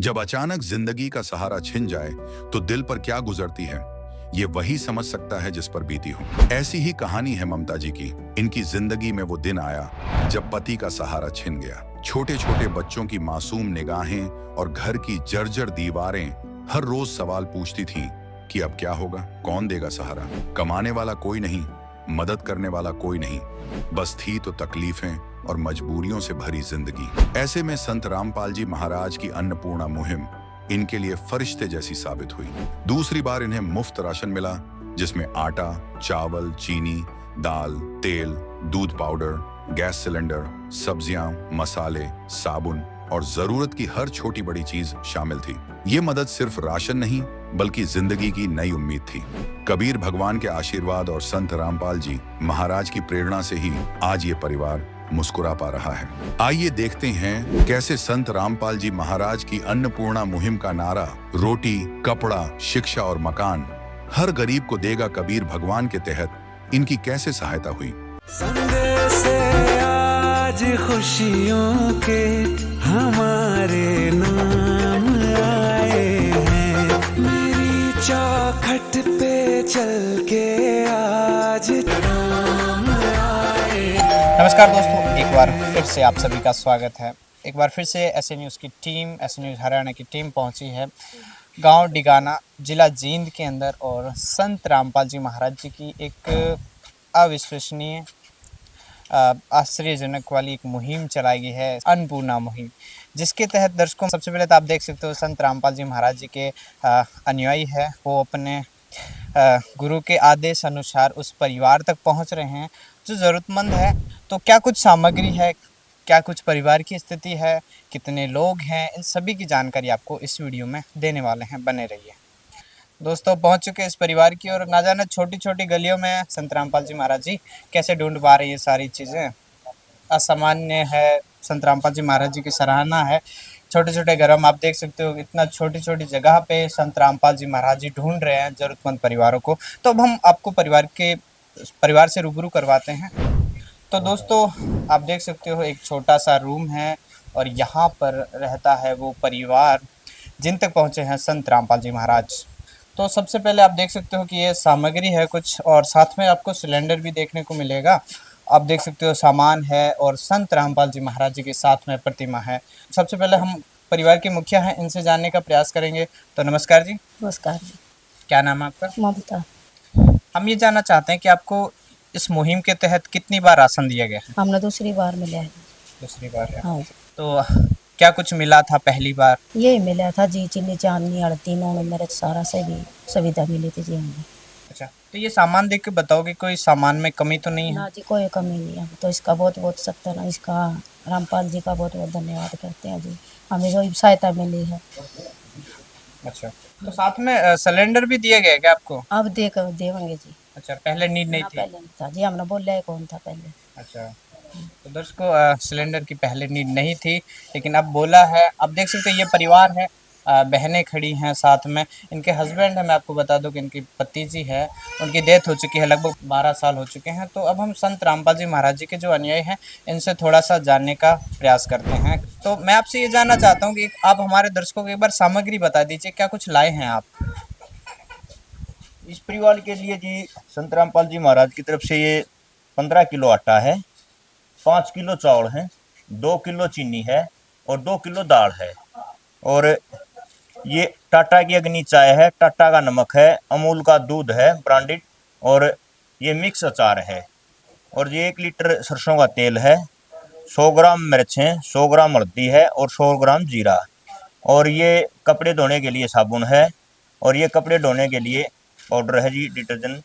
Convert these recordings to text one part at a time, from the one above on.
जब अचानक जिंदगी का सहारा छिन जाए तो दिल पर क्या गुजरती है, ये वही समझ सकता है जिस पर बीती हो। ऐसी ही कहानी है ममता जी की। इनकी जिंदगी में वो दिन आया जब पति का सहारा छिन गया। छोटे छोटे बच्चों की मासूम निगाहें और घर की जर्जर दीवारें हर रोज सवाल पूछती थीं कि अब क्या होगा, कौन देगा सहारा। कमाने वाला कोई नहीं, मदद करने वाला कोई नहीं, बस थी तो तकलीफें और मजबूरियों से भरी जिंदगी। ऐसे में संत रामपाल जी महाराज की अन्नपूर्णा मुहिम इनके लिए फरिश्ते जैसी साबित हुई। दूसरी बार इन्हें मुफ्त राशन मिला, जिसमें आटा, चावल, चीनी, दाल, तेल, दूध पाउडर, गैस सिलेंडर, सब्जियां, मसाले, साबुन और जरूरत की हर छोटी बड़ी चीज शामिल थी। ये मदद सिर्फ राशन नहीं बल्कि जिंदगी की नई उम्मीद थी। कबीर भगवान के आशीर्वाद और संत रामपाल जी महाराज की प्रेरणा से ही आज ये परिवार मुस्कुरा पा रहा है। आइए देखते हैं कैसे संत रामपाल जी महाराज की अन्नपूर्णा मुहिम का नारा रोटी, कपड़ा, शिक्षा और मकान हर गरीब को देगा कबीर भगवान के तहत इनकी कैसे सहायता हुई। से आज खुशियों के हमारे नाम आए हैं, मेरी चौखट पे चल के आज नाम आए। नमस्कार दोस्तों, एक बार फिर से आप सभी का स्वागत है। एक बार फिर से ऐसे न्यूज़ की टीम, ऐसे न्यूज़ हरियाणा की टीम पहुंची है गांव डिगाना, जिला जींद के अंदर और संत रामपाल जी महाराज जी की एक अविश्वसनीय आश्चर्यजनक वाली एक मुहिम चलाई गई है, अन्नपूर्णा मुहिम, जिसके तहत दर्शकों सबसे पहले तो आप देख सकते हो संत रामपाल जी महाराज जी के अनुयायी है, वो अपने गुरु के आदेश अनुसार उस परिवार तक पहुंच रहे हैं जो ज़रूरतमंद है। तो क्या कुछ सामग्री है, क्या कुछ परिवार की स्थिति है, कितने लोग हैं, इन सभी की जानकारी आपको इस वीडियो में देने वाले हैं, बने रहिए। दोस्तों पहुंच चुके इस परिवार की और ना जाने छोटी छोटी गलियों में संत रामपाल जी महाराज जी कैसे ढूंढ पा रहे हैं। ये सारी चीज़ें असामान्य है, संत रामपाल जी महाराज जी की सराहना है। छोटे छोटे घरों में आप देख सकते हो इतना छोटी छोटी जगह पे संत रामपाल जी महाराज जी ढूंढ रहे हैं ज़रूरतमंद परिवारों को। तो अब हम आपको परिवार से रूबरू करवाते हैं। तो दोस्तों आप देख सकते हो एक छोटा सा रूम है और यहाँ पर रहता है वो परिवार जिन तक पहुँचे हैं संत रामपाल जी महाराज। तो सबसे पहले आप देख सकते हो कि ये सामग्री है कुछ, और साथ में आपको सिलेंडर भी देखने को मिलेगा। आप देख सकते हो सामान है और संत रामपाल जी महाराज जी के साथ में प्रतिमा है। सबसे पहले हम परिवार के मुखिया हैं, इनसे जानने का प्रयास करेंगे। तो नमस्कार जी। नमस्कार जी। क्या नाम है आपका? ममता। हम ये जानना चाहते हैं कि आपको इस मुहिम के तहत कितनी बार राशन दिया गया है? हमने दूसरी बार मिला है। दूसरी बार है। हाँ, तो क्या कुछ मिला था पहली बार? यही मिला था जी, चीनी, चांदनी, हल्दी, नून, मिर्च, सारा सभी सुविधा मिली थी जी हमें। अच्छा, तो ये सामान देख के बताओ कि कोई सामान में कमी तो नहीं है? ना जी, कोई कमी नहीं है। तो इसका बहुत बहुत सत्तर, इसका रामपाल जी का बहुत बहुत धन्यवाद करते हैं जी, हमें जो सहायता मिली है। अच्छा, तो साथ में सिलेंडर भी दिया गया है क्या आपको? अब देवेंगे जी। अच्छा, पहले नीड नहीं ना थी? पहले नहीं था जी, हमने बोला है कौन था पहले। अच्छा, तो दर्शकों सिलेंडर की पहले नीड नहीं थी लेकिन अब बोला है। अब देख सकते हैं ये परिवार है, बहनें खड़ी हैं साथ में, इनके हस्बैंड है। मैं आपको बता दूं कि इनकी पति जी है, उनकी डेथ हो चुकी है, लगभग 12 साल हो चुके हैं। तो अब हम संत रामपाल जी महाराज जी के जो अनुयायी हैं इनसे थोड़ा सा जानने का प्रयास करते हैं। तो मैं आपसे ये जानना चाहता हूँ कि आप हमारे दर्शकों को एक बार सामग्री बता दीजिए, क्या कुछ लाए हैं आप? इस परिवार के लिए जी संत रामपाल जी महाराज की तरफ से ये 15 किलो आटा है, 5 किलो चावल है, 2 किलो चीनी है और 2 किलो दाल है। और ये टाटा की अग्नि चाय है, टाटा का नमक है, अमूल का दूध है ब्रांडेड, और ये मिक्स अचार है। और ये 1 लीटर सरसों का तेल है, 100 ग्राम मिर्च है, 100 ग्राम हल्दी है और 100 ग्राम जीरा। और ये कपड़े धोने के लिए साबुन है, और ये कपड़े धोने के लिए पाउडर है जी, डिटर्जेंट।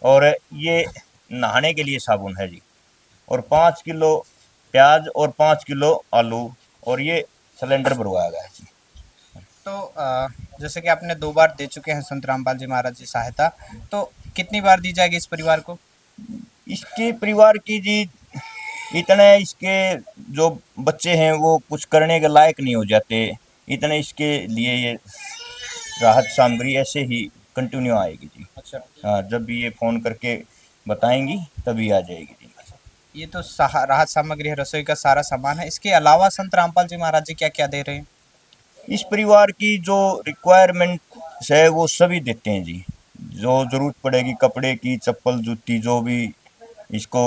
और ये नहाने के लिए साबुन है जी। और 5 किलो प्याज और 5 किलो आलू, और ये सिलेंडर भरवाया गया है जी। तो जैसे कि आपने 2 बार दे चुके हैं संत रामपाल जी महाराज जी सहायता, तो कितनी बार दी जाएगी इस परिवार को? इसके परिवार की जी इतने इसके जो बच्चे हैं वो कुछ करने के लायक नहीं हो जाते, इतने इसके लिए ये राहत सामग्री ऐसे ही कंटिन्यू आएगी जी। अच्छा, हाँ, जब भी ये फ़ोन करके बताएंगी तभी आ जाएगी जी। ये तो राहत सामग्री है, रसोई का सारा सामान है। इसके अलावा संत रामपाल जी महाराज जी क्या क्या दे रहे हैं? इस परिवार की जो रिक्वायरमेंट है वो सभी देते हैं जी। जो जरूरत पड़ेगी कपड़े की, चप्पल, जूती, जो भी इसको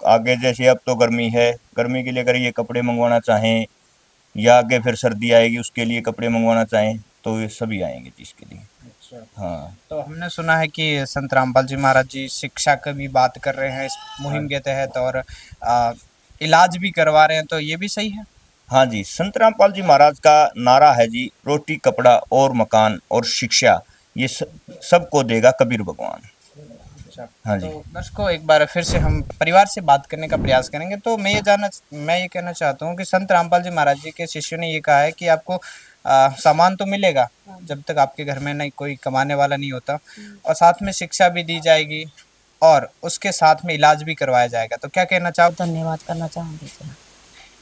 आगे, जैसे अब तो गर्मी है, गर्मी के लिए अगर ये कपड़े मंगवाना चाहें या आगे फिर सर्दी आएगी उसके लिए कपड़े मंगवाना चाहें तो ये सभी आएंगे जी इसके लिए। हाँ, तो हमने सुना है कि संत रामपाल जी महाराज जी शिक्षा की भी बात कर रहे हैं इस मुहिम के तहत, और इलाज भी करवा रहे हैं, तो ये भी सही है? हाँ जी, संत रामपाल जी महाराज का नारा है जी, रोटी, कपड़ा और मकान और शिक्षा ये सबको देगा कबीर भगवान। हाँ जी। तो दर्शकों, एक बार फिर से हम परिवार से बात करने का प्रयास करेंगे। तो मैं ये कहना चाहता हूँ कि संत रामपाल जी महाराज जी के शिष्यों ने ये कहा है कि आपको सामान तो मिलेगा जब तक आपके घर में नहीं कोई कमाने वाला नहीं होता, और साथ में शिक्षा भी दी जाएगी और उसके साथ में इलाज भी करवाया जाएगा। तो क्या कहना चाहो? धन्यवाद करना चाहूँगी सर।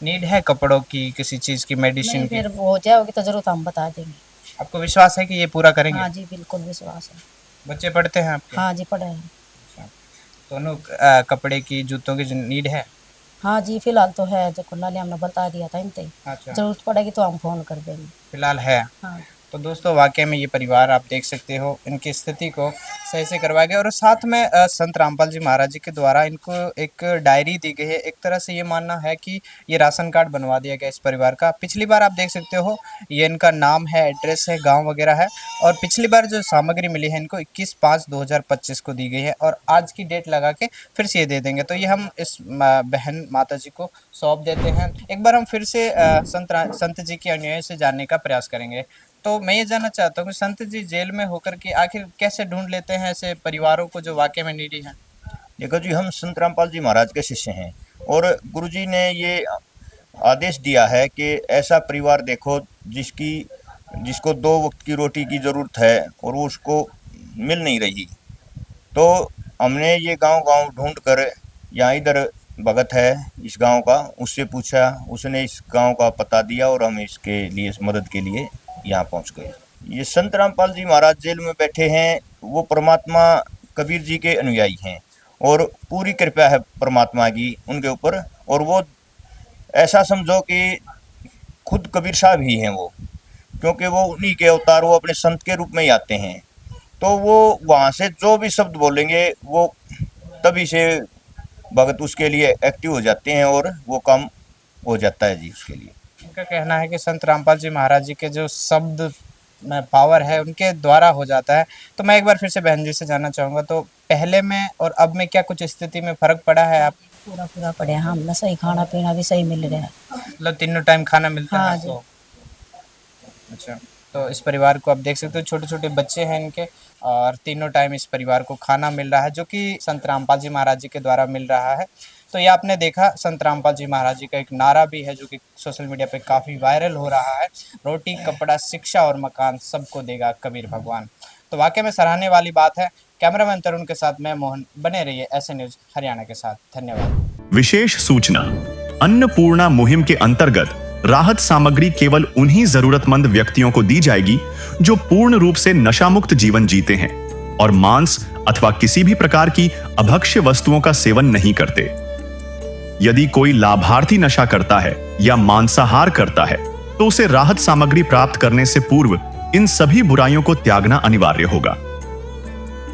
नीड है कपड़ों की, किसी चीज़ की, मेडिसिन नहीं, की? फिर वो हो जाएगी तो जरूर हम बता देंगे। आपको विश्वास है कि ये पूरा करेंगे? हाँ जी, बिल्कुल विश्वास है। बच्चे पढ़ते हैं आपके? हाँ जी, पढ़े हैं। दोनों कपड़े की, जूतों की नीड है? हाँ जी, फिलहाल तो है, जो कुंडली हमने बता दिया था इनते। अच्छा, जरूरत पड़ेगी तो हम फोन कर देंगे। फिलहाल है। हाँ। तो दोस्तों, वाकई में ये परिवार आप देख सकते हो, इनकी स्थिति को सही से करवाया गया, और साथ में संत रामपाल जी महाराज जी के द्वारा इनको एक डायरी दी गई है। एक तरह से ये मानना है कि ये राशन कार्ड बनवा दिया गया इस परिवार का। पिछली बार आप देख सकते हो, ये इनका नाम है, एड्रेस है, गांव वगैरह है, और पिछली बार जो सामग्री मिली है इनको 21/5/2025 को दी गई है, और आज की डेट लगा के फिर से ये दे देंगे। तो ये हम इस बहन माता जी को सौंप देते हैं। एक बार हम फिर से संत जी के अनुयायी से जानने का प्रयास करेंगे। तो मैं ये जानना चाहता हूँ कि संत जी जेल में होकर के आखिर कैसे ढूंढ लेते हैं ऐसे परिवारों को जो वाकई में नीडी हैं? देखो जी, हम संत रामपाल जी महाराज के शिष्य हैं और गुरुजी ने ये आदेश दिया है कि ऐसा परिवार देखो जिसको 2 वक्त की रोटी की ज़रूरत है और वो उसको मिल नहीं रही। तो हमने ये गांव-गांव ढूंढ कर, यहाँ इधर भगत है इस गांव का, उससे पूछा, उसने इस गांव का पता दिया और हम इसके लिए मदद के लिए यहाँ पहुँच गए। ये संत रामपाल जी महाराज जेल में बैठे हैं, वो परमात्मा कबीर जी के अनुयायी हैं और पूरी कृपा है परमात्मा की उनके ऊपर, और वो ऐसा समझो कि खुद कबीर साहब ही हैं वो, क्योंकि वो उन्हीं के अवतार, वो अपने संत के रूप में ही आते हैं। तो वो वहाँ से जो भी शब्द बोलेंगे वो तभी से भगत उसके लिए एक्टिव हो जाते हैं और वो काम हो जाता है जी उसके लिए। उनका कहना है कि संत रामपाल जी महाराज जी के जो शब्द में पावर है उनके द्वारा हो जाता है। तो मैं एक बार फिर से बहन जी से जानना चाहूँगा, तो पहले में और अब में क्या कुछ स्थिति में फ़र्क पड़ा है? आप पूरा पड़े, हम सही खाना पीना भी सही मिल रहा है। मतलब तीनों टाइम खाना मिलता हाँ है? जी। तो अच्छा, तो इस परिवार को आप देख सकते हो, छोटे छोटे बच्चे हैं इनके, और तीनों टाइम इस परिवार को खाना मिल रहा है, जो कि संत रामपाल जी महाराज जी के द्वारा मिल रहा है। तो ये आपने देखा, संत रामपाल जी महाराज जी का एक नारा भी है जो कि सोशल मीडिया पे काफ़ी वायरल हो रहा है, रोटी, कपड़ा, शिक्षा और मकान सबको देगा कबीर भगवान। तो वाकई में सराहने वाली बात है। कैमरामैन तरुण के साथ मैं मोहन, बने रहिए ऐसे न्यूज हरियाणा के साथ। धन्यवाद। विशेष सूचना, अन्नपूर्णा मुहिम के अंतर्गत राहत सामग्री केवल उन्हीं जरूरतमंद व्यक्तियों को दी जाएगी जो पूर्ण रूप से नशा मुक्त जीवन जीते हैं और मांस अथवा किसी भी प्रकार की अभक्ष्य वस्तुओं का सेवन नहीं करते। यदि कोई लाभार्थी नशा करता है या मांसाहार करता है तो उसे राहत सामग्री प्राप्त करने से पूर्व इन सभी बुराइयों को त्यागना अनिवार्य होगा।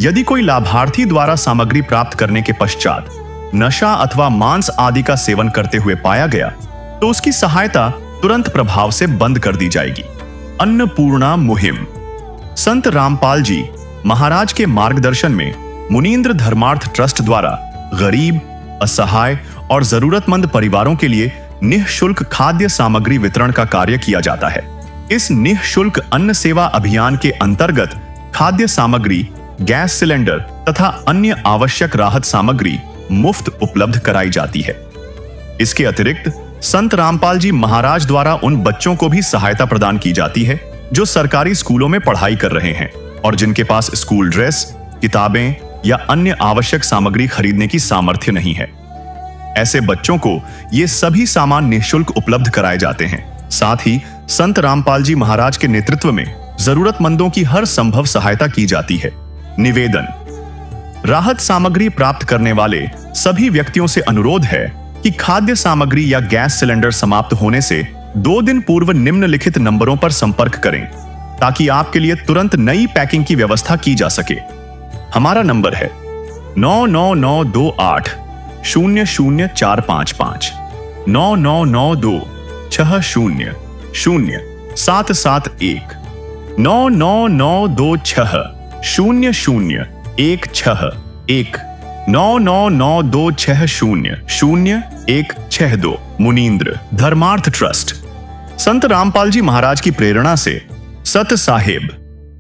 यदि कोई लाभार्थी द्वारा सामग्री प्राप्त करने के पश्चात नशा अथवा मांस आदि का सेवन करते हुए पाया गया तो उसकी सहायता तुरंत प्रभाव से बंद कर दी जाएगी। अन्नपूर्णा मुहिम संत रामपाल जी महाराज के मार्गदर्शन में मुनींद्र धर्मार्थ ट्रस्ट द्वारा गरीब, असहाय और जरूरतमंद परिवारों के लिए निःशुल्क खाद्य सामग्री वितरण का कार्य किया जाता है। इस निःशुल्क अन्न सेवा अभियान के अंतर्गत खाद्य सामग्री, गैस सिलेंडर तथा अन्य आवश्यक राहत सामग्री मुफ्त उपलब्ध कराई जाती है। इसके अतिरिक्त संत रामपाल जी महाराज द्वारा उन बच्चों को भी सहायता प्रदान की जाती है जो सरकारी स्कूलों में पढ़ाई कर रहे हैं और जिनके पास स्कूल ड्रेस, किताबें या अन्य आवश्यक सामग्री खरीदने की सामर्थ्य नहीं है। ऐसे बच्चों को ये सभी सामान निःशुल्क उपलब्ध कराए जाते हैं। साथ ही संत रामपाल जी महाराज के नेतृत्व में जरूरतमंदों की हर संभव सहायता की जाती है। निवेदन, राहत सामग्री प्राप्त करने वाले सभी व्यक्तियों से अनुरोध है कि खाद्य सामग्री या गैस सिलेंडर समाप्त होने से 2 दिन पूर्व निम्नलिखित नंबरों पर संपर्क करें ताकि आपके लिए तुरंत नई पैकिंग की व्यवस्था की जा सके। हमारा नंबर है 99928 00455 9992 60 0771 99926 0016 99926 मुनींद्र धर्मार्थ ट्रस्ट। संत रामपाल जी महाराज की प्रेरणा से सत साहिब